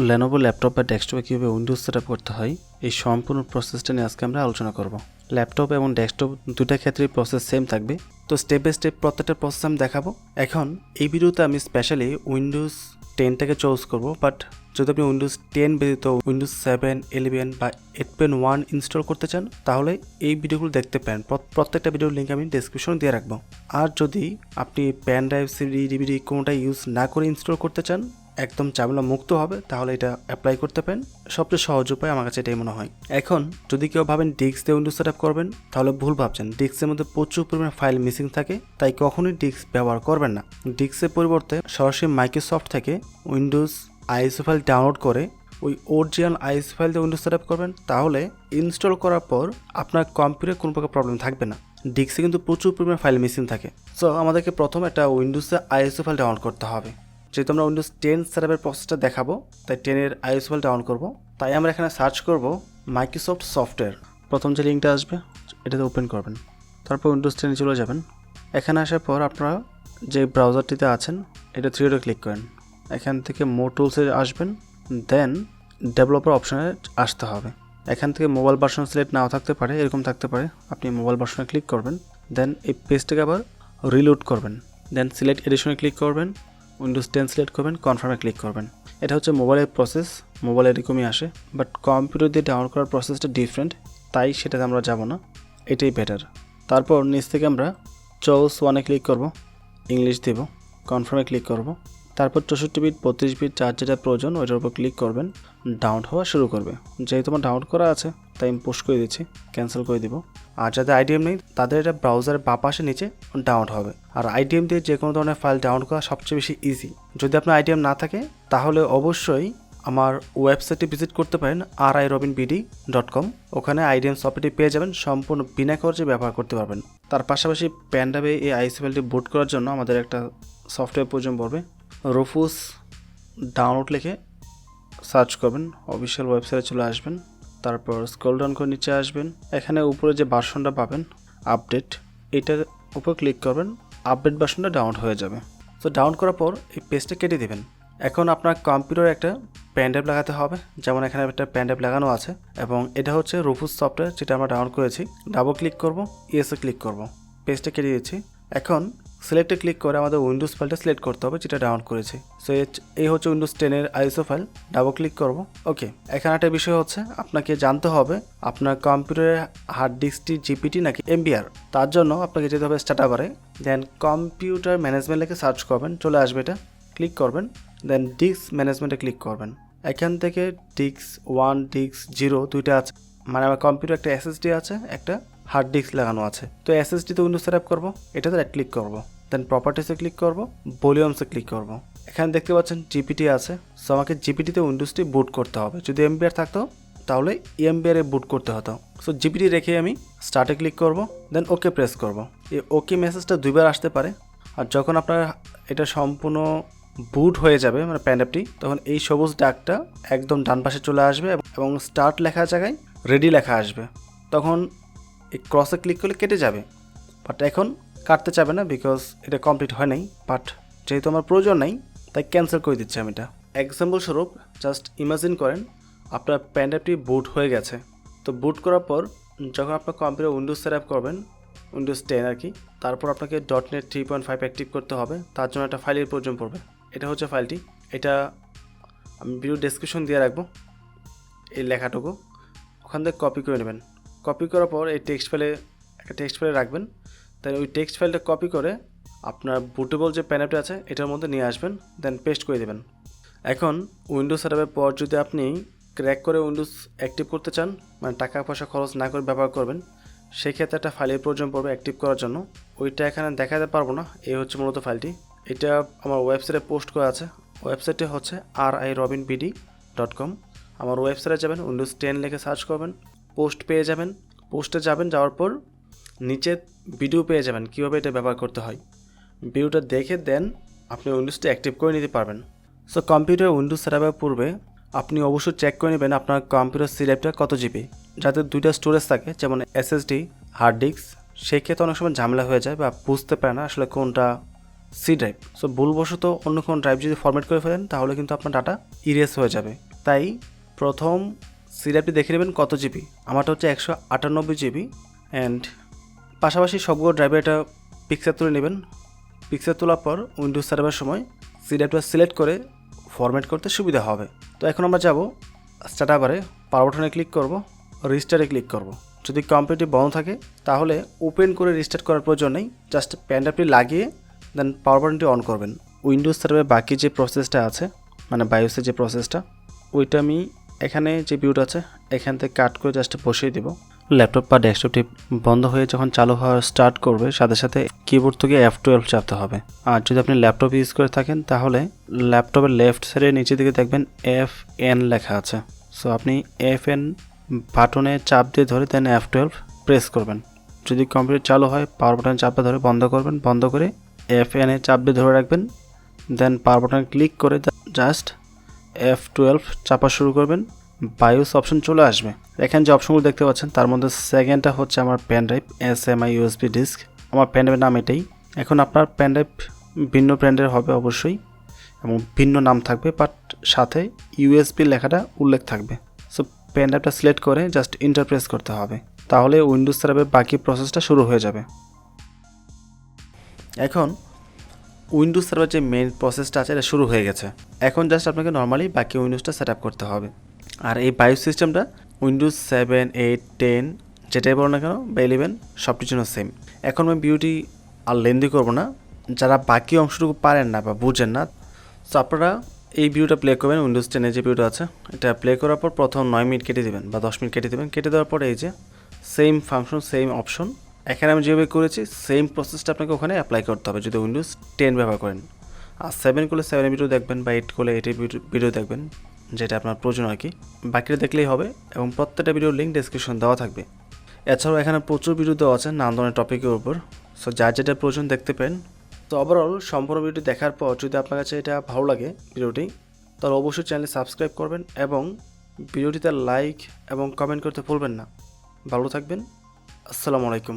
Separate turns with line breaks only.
Lenovo laptop বা ডেস্কটপে কীভাবে উইন্ডোজ সেট আপ করতে হয় এই সম্পূর্ণ প্রসেসটা নিয়ে আজকে আমরা আলোচনা করব। ল্যাপটপ এবং ডেস্কটপ দুটা ক্ষেত্রেই প্রসেস সেম থাকবে, তো স্টেপ বাই স্টেপ প্রত্যেকটা প্রসেস আমি দেখাবো। এখন এই ভিডিওতে আমি স্পেশালি উইন্ডোজ 10টাকে চুজ করব, বাট যদি আপনি উইন্ডোজ 10 ব্যতীত উইন্ডোজ 7, 11 বা 8.1 ইনস্টল করতে চান তাহলে এই ভিডিওগুলো দেখতে পারেন। প্রত্যেকটা ভিডিওর লিঙ্ক আমি ডেসক্রিপশনে দিয়ে রাখবো। আর যদি আপনি পেন ড্রাইভ, সিডি, ডিভিডি কোনোটা ইউজ না করে ইনস্টল করতে চান, একদম ঝামেলা মুক্ত হবে, তাহলে এটা অ্যাপ্লাই করতে পারেন। সবচেয়ে সহজ উপায় আমার কাছে এটাই মনে হয়। এখন যদি কেউ ভাবেন ডিস্ক দিয়ে উইন্ডোজ সেট আপ করবেন, তাহলে ভুল ভাবছেন। ডিস্কের মধ্যে প্রচুর পরিমাণে ফাইল মিসিং থাকে, তাই কখনোই ডিস্ক ব্যবহার করবেন না। ডিস্কের পরিবর্তে সরাসরি মাইক্রোসফট থেকে উইন্ডোজ আইএসও ফাইল ডাউনলোড করে ওই অরিজিনাল আইএসও ফাইল দিয়ে উইন্ডোজ সেট আপ করবেন, তাহলে ইনস্টল করার পর আপনার কম্পিউটারে কোনো প্রকার প্রবলেম থাকবে না। ডিস্কে কিন্তু প্রচুর পরিমাণে ফাইল মিসিং থাকে। সো আমাদেরকে প্রথম একটা উইন্ডোজে আইএসও ফাইল ডাউনলোড করতে হবে। যেহেতু আমরা উইন্ডোজ 10 সেটআপের প্রসেসটা দেখাবো, তাই 10-এর আইএসও ফাইল ডাউন করব। তাই আমরা এখানে সার্চ করব মাইক্রোসফট সফটওয়্যার। প্রথম যে লিঙ্কটা আসবে এটাতে ওপেন করবেন, তারপর উইন্ডোজ 10-এ চলে যাবেন। এখানে আসার পর আপনারা যে ব্রাউজারটিতে আছেন এটা 3 ক্লিক করেন। এখান থেকে মোর টুলসে আসবেন, দেন ডেভেলপার অপশনে আসতে হবে। এখান থেকে মোবাইল ভার্সন সিলেক্ট নাও থাকতে পারে, এরকম থাকতে পারে। আপনি মোবাইল ভার্সনে ক্লিক করবেন, দেন এই পেজটাকে আবার রিলোড করবেন, দেন সিলেক্ট এডিশনে ক্লিক করবেন, উইন্ডোজ 10 সিলেক্ট করবেন, কনফার্মে ক্লিক করবেন। এটা হচ্ছে মোবাইলের প্রসেস, মোবাইলে এরকমই আসে, বাট কম্পিউটার দিয়ে ডাউনলোড করার প্রসেসটা ডিফারেন্ট, তাই সেটাতে আমরা যাব না, এটাই বেটার। তারপর নিচ থেকে আমরা চুজ 1-এ ক্লিক করব, ইংলিশ দেব, কনফার্মে ক্লিক করব। তারপর 64 বিট, 32 বিট, যার যেটা প্রয়োজন ওইটার উপর ক্লিক করবেন, ডাউনলোড হওয়া শুরু করবে। যেহেতু আমার ডাউনলোড করা আছে তাই আমি পোস্ট করে দিচ্ছি, ক্যান্সেল করে দিব। আর যাদের আইডিএম নেই তাদের এটা ব্রাউজারের বাঁ পাশে নিচে ডাউনলোড হবে। আর আইডিএম দিয়ে যে কোনো ধরনের ফাইল ডাউনলোড করা সবচেয়ে বেশি ইজি। যদি আপনার আইডিএম না থাকে তাহলে অবশ্যই আমার ওয়েবসাইটে ভিজিট করতে পারেন, rirobinbd.com। ওখানে আইডিএম সফটওয়্যারটি পেয়ে যাবেন, সম্পূর্ণ বিনা খরচে ব্যবহার করতে পারবেন। তার পাশাপাশি পেনড্রাইভে এই আইএসও ফাইলটি বুট করার জন্য আমাদের একটা সফটওয়্যার প্রয়োজন পড়বে। রুফুস ডাউনলোড লিখে সার্চ করবেন, অফিসিয়াল ওয়েবসাইটে চলে আসবেন। তারপর স্ক্রল ডাউন করে নিচে আসবেন, এখানে উপরে যে ভার্সনটা পাবেন আপডেট, এটার উপর ক্লিক করবেন, আপডেট ভার্সনটা ডাউনলোড হয়ে যাবে। তো ডাউনলোড করার পর এই পেজটা কেটে দেবেন। এখন আপনার কম্পিউটারে একটা পেনড্রাইভ লাগাতে হবে, যেমন এখানে একটা পেনড্রাইভ লাগানো আছে, এবং এটা হচ্ছে রুফুস সফটওয়্যার যেটা আমরা ডাউনলোড করেছি। ডাবল ক্লিক করব, ইয়েসে ক্লিক করব, পেজটা কেটে দিচ্ছি। এখন সিলেক্টে ক্লিক করে আমাদের উইন্ডোজ ফাইলটা সিলেক্ট করতে হবে যেটা ডাউনলোড করেছি। সো এই হচ্ছে উইন্ডোজ 10-এর আইএসও ফাইল। ডাবল ক্লিক করব, ওকে। এখানে একটা বিষয় হচ্ছে আপনাকে জানতে হবে আপনার কম্পিউটারের হার্ড ডিস্কটি জিপিটি নাকি এমবিআর। তার জন্য আপনাকে যেতে হবে স্টার্ট বারে, দেন কম্পিউটার ম্যানেজমেন্ট লিখে সার্চ করবেন, চলে আসবে এটা, ক্লিক করবেন, দেন ডিস্ক ম্যানেজমেন্টে ক্লিক করবেন। এখান থেকে ডিস্ক 1, ডিস্ক 0 দুইটা আছে, মানে আমার কম্পিউটার একটা এসএসডি আছে, একটা হার্ড ডিস্ক লাগানো আছে। তো এসএসডিতে উইন্ডোজ সেট আপ করবো, এটাতে রাইট ক্লিক করবো, দেন প্রপার্টিসে ক্লিক করব, ভলিউমসে ক্লিক করব। এখানে দেখতে পাচ্ছেন জিপিটি আছে, সো আমাকে জিপিটিতে উইন্ডোজটি বুট করতে হবে। যদি এমবিআর থাকতো তাহলে এমবিআর বুট করতে হতো। সো জিপিটি রেখে আমি স্টার্টে ক্লিক করব, দেন ওকে প্রেস করব। এই ওকে মেসেজটা 2বার আসতে পারে। আর যখন আপনার এটা সম্পূর্ণ বুট হয়ে যাবে, মানে প্যানড্রাইভটি, তখন এই সবুজ ডাকটা একদম ডান পাশে চলে আসবে এবং স্টার্ট লেখার জায়গায় রেডি লেখা আসবে। তখন এই ক্রসে ক্লিক করলে কেটে যাবে, বাট এখন কাটতে চাবে না, বিকজ এটা কমপ্লিট হয় নাই। বাট যেহেতু আমার প্রয়োজন নাই তাই ক্যান্সেল করে দিচ্ছি আমি এটা। এক্সাম্পল স্বরূপ জাস্ট ইমাজিন করেন আপনার পেনড্রাইভটি বুট হয়ে গেছে। তো বুট করার পর যখন আপনার কম্পিউটার উইন্ডোজ সেট আপ করবেন, উইন্ডোজ 10 আর কি, তারপর আপনাকে .NET 3.5 অ্যাক্টিভ করতে হবে। তার জন্য একটা ফাইলের প্রয়োজন পড়বে। এটা হচ্ছে ফাইলটি, এটা আমি ভিডিও ডেসক্রিপশন দিয়ে রাখবো, এই লেখাটুকু ওখান থেকে কপি করে নেবেন। কপি করার পর এই টেক্সট ফাইলে, একটা টেক্সট ফাইলে রাখবেন। তাই ওই টেক্সট ফাইলটা কপি করে আপনার বুটেবল যে প্যানঅ্যাপটা আছে এটার মধ্যে নিয়ে আসবেন, দেন পেস্ট করে দেবেন। এখন উইন্ডোজ সেটআপের পর যদি আপনি ক্র্যাক করে উইন্ডোজ অ্যাক্টিভ করতে চান, মানে টাকা পয়সা খরচ না করে ব্যবহার করবেন, সেক্ষেত্রে একটা ফাইলের প্রয়োজন পড়বে অ্যাক্টিভ করার জন্য। ওইটা এখানে দেখাতে পারবো না, এই হচ্ছে মূলত ফাইলটি। এটা আমার ওয়েবসাইটে পোস্ট করা আছে, ওয়েবসাইটটি হচ্ছে rirobinbd.com। আমার ওয়েবসাইটে যাবেন, উইন্ডোজ 10 লিখে সার্চ করবেন, পোস্ট পেয়ে যাবেন। পোস্টে যাবেন, যাওয়ার পর নিচে ভিডিও পেয়ে যাবেন কীভাবে এটা ব্যবহার করতে হয়। ভিডিওটা দেখে দেন আপনি উইন্ডোজটা অ্যাক্টিভ করে নিতে পারবেন। সো কম্পিউটার উইন্ডোজ সেট আপের পূর্বে আপনি অবশ্যই চেক করে নেবেন আপনার কম্পিউটার সি ড্রাইভটা কত জিবি। যাতে 2টা স্টোরেজ থাকে, যেমন এসএসডি, হার্ড ডিস্ক, সেই ক্ষেত্রে অনেক সময় ঝামেলা হয়ে যায় বা বুঝতে পারে না আসলে কোনটা সি ড্রাইভ। সো ভুলবশত অন্য কোনো ড্রাইভ যদি ফরম্যাট করে ফেলেন তাহলে কিন্তু আপনার ডাটা ইরেজ হয়ে যাবে। তাই প্রথম সি ড্রাইভটি দেখে নেবেন কত জিবি। আমারটা হচ্ছে 198 জিবি। অ্যান্ড পাশাপাশি সবগুলো ড্রাইভে এটা পিকচার তুলে নেবেন। পিকচার তোলার পর উইন্ডোজ সার্ভারের সময় সি ড্রাইভটা সিলেক্ট করে ফরম্যাট করতে সুবিধা হবে। তো এখন আমরা যাব স্টার্ট বারে, পাওয়ার বাটনে ক্লিক করব, রিস্টার্টে ক্লিক করব। যদি কম্পিউটারটি বন্ধ থাকে তাহলে ওপেন করে রিস্টার্ট করার প্রয়োজন নেই, জাস্ট পেনড্রাইভটি লাগিয়ে দেন পাওয়ার বাটনটি অন করবেন। উইন্ডোজ সার্ভারে বাকি যে প্রসেসটা আছে মানে বায়োসের যে প্রসেসটা, ওইটা আমি এখানে যে ভিউটা আছে এখান থেকে কাট করে জাস্ট বসিয়ে দেব। ল্যাপটপ বা ডেস্কটপটি বন্ধ হয়ে যখন চালু হওয়া স্টার্ট করবে সাথে সাথে কিবোর্ড থেকে F12 চাপতে হবে। আর যদি আপনি ল্যাপটপ ইউজ করে থাকেন তাহলে ল্যাপটপের লেফট সাইডে নিচের দিকে দেখবেন FN লেখা আছে। সো আপনি FN বাটনে চাপ দিয়ে ধরে দেন F12 প্রেস করবেন। যদি কম্পিউটার চালু হয় পাওয়ার বাটনে চাপে ধরে বন্ধ করবেন, বন্ধ করে FN এ চাপ দিয়ে ধরে রাখবেন, দেন পাওয়ার বাটনে ক্লিক করে জাস্ট F12 চাপা শুরু করবেন। বায়োস অপশন চলে আসবে। এখানে যে অপশনগুলো দেখতে পাচ্ছেন তার মধ্যে সেকেন্ডটা হচ্ছে আমার পেনড্রাইভ SMI USB ডিস্ক। আমার পেনড্রাইভের নাম এটাই। এখন আপনার পেনড্রাইভ ভিন্ন ব্র্যান্ডের হবে অবশ্যই এবং ভিন্ন নাম থাকবে, বাট সাথে USB লেখাটা উল্লেখ থাকবে। সো পেনড্রাইভটা সিলেক্ট করে জাস্ট এন্টার প্রেস করতে হবে, তাহলে উইন্ডোজ সার্ভারের বাকি প্রসেসটা শুরু হয়ে যাবে। এখন উইন্ডোজ সার্ভার যে মেইন প্রসেসটা আছে এটা শুরু হয়ে গেছে। এখন জাস্ট আপনাকে নর্মালি বাকি উইন্ডোজটা সেট আপ করতে হবে। আর এই বায়োস সিস্টেমটা উইন্ডোজ 7, 8, 10 যেটাই বলো না কেন বা 11 সবটির জন্য সেম। এখন আমি ভিডিওটি আর লেন্দি করবো না, যারা বাকি অংশটুকু পারেন না বা বুঝেন না, সো আপনারা এই ভিডিওটা প্লে করবেন। উইন্ডোজ 10 যে ভিডিওটা আছে এটা প্লে করার পর প্রথম 9 মিনিট কেটে দেবেন বা 10 মিনিট কেটে দেবেন। কেটে দেওয়ার পরে এই যে সেম ফাংশন সেম অপশন এখানে আমি যেভাবে করেছি সেম প্রসেসটা আপনাকে ওখানে অ্যাপ্লাই করতে হবে যদি উইন্ডোজ 10 ব্যবহার করেন। আর 7 করলে 7 ভিডিও দেখবেন বা 8 করলে 8 ভিডিও দেখবেন, যেটা আপনার প্রয়োজন আর কি। বাকিটা দেখলেই হবে এবং প্রত্যেকটা ভিডিওর লিঙ্ক ডেসক্রিপশন দেওয়া থাকবে। এছাড়াও এখানে প্রচুর ভিডিও দেওয়া আছে নানা ধরনের টপিকের উপর, সো যার যেটা প্রয়োজন দেখতে পেন। তো ওভারঅল সম্পূর্ণ ভিডিওটি দেখার পর যদি আপনার কাছে এটা ভালো লাগে ভিডিওটি, তাহলে অবশ্যই চ্যানেলটি সাবস্ক্রাইব করবেন এবং ভিডিওটিতে লাইক এবং কমেন্ট করতে ভুলবেন না। ভালো থাকবেন। আসসালামু আলাইকুম।